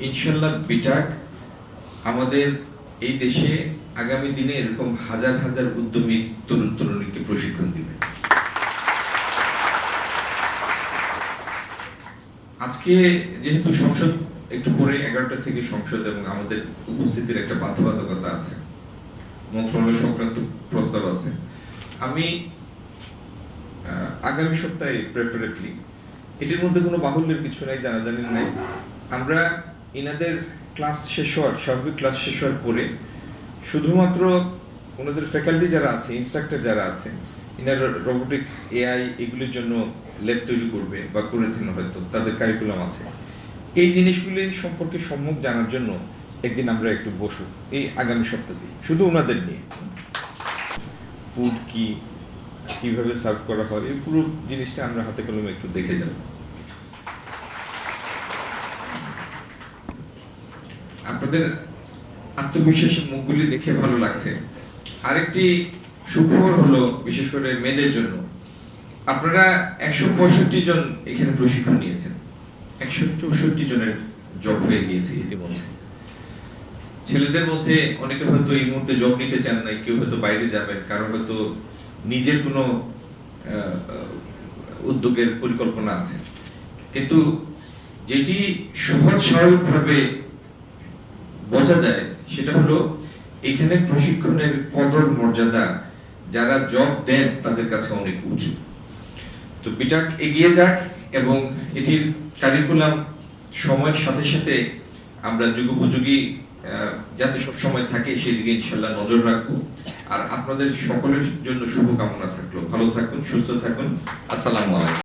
ইনশাল্লাহ বিটাক আমাদের এই দেশে আগামী দিনে এরকম হাজার হাজার উদ্যমী তরুণ তরুণীকে প্রশিক্ষণ দিবে। আজকে যেহেতু সংসদ একটু পরে 11টা থেকে সংসদ এবং আমাদের উপস্থিতির একটা বাধ্যবাধকতা আছে, মন্ত্রণালয় সংক্রান্ত প্রস্তাব আছে, আমি আগামী সপ্তাহে প্রেফারেবলি, এটির মধ্যে কোনো বাহুল্যের কিছু নাই, জানাজানি নাই, আমরা ইনাদের ক্লাস শেষ হওয়ার স্বাভাবিক ক্লাস শেষ হওয়ার পরে শুধুমাত্র ওনাদের ফ্যাকাল্টি যারা আছে, ইনস্ট্রাক্টর যারা আছে, ইনারা রোবোটিক্স, এআই এগুলির জন্য ল্যাব তৈরি করবে বা করেছেন, হয়তো তাদের কারিকুলাম আছে, এই জিনিসগুলি সম্পর্কে সম্যক জানার জন্য একদিন আমরা একটু বসব এই আগামী সপ্তাহে, শুধু ওনাদের নিয়ে। ফুড কি, কিভাবে সার্ভ করা হয়, এই পুরো জিনিসটা আমরা হাতে কলমে একটু দেখে যাব। আপনাদের আত্মবিশ্বাসের মুখগুলি দেখে ভালো লাগছে। আরেকটি সুখবর হলো, বিশেষ করে মেয়েদের জন্য, আপনারা 165 জন এখানে প্রশিক্ষণ নিয়েছেন, 164 জনের জব হয়ে গিয়েছে ইতিমধ্যে। ছেলেদের মধ্যে অনেকে হয়তো এই মুহূর্তে জব নিতে চান না, কেউ হয়তো বাইরে যাবেন, কারণ হয়তো নিজের কোনো উদ্যোগের পরিকল্পনা আছে, কিন্তু যেটি সহজ স্বাভাবিকভাবে বোঝা যায় সেটা হলো এখানে প্রশিক্ষণের কদর মর্যাদা যারা জব দেন তাদের কাছে অনেক উঁচু। তো বিটাক এগিয়ে যাক এবং এটির কারিকুলাম সময়ের সাথে সাথে আমরা যুগোপযোগী যাতে সব সময় থাকে সেদিকে ইনশাল্লাহ নজর রাখবো। আর আপনাদের সকলের জন্য শুভকামনা থাকলো। ভালো থাকুন, সুস্থ থাকুন। আসসালামু আলাইকুম।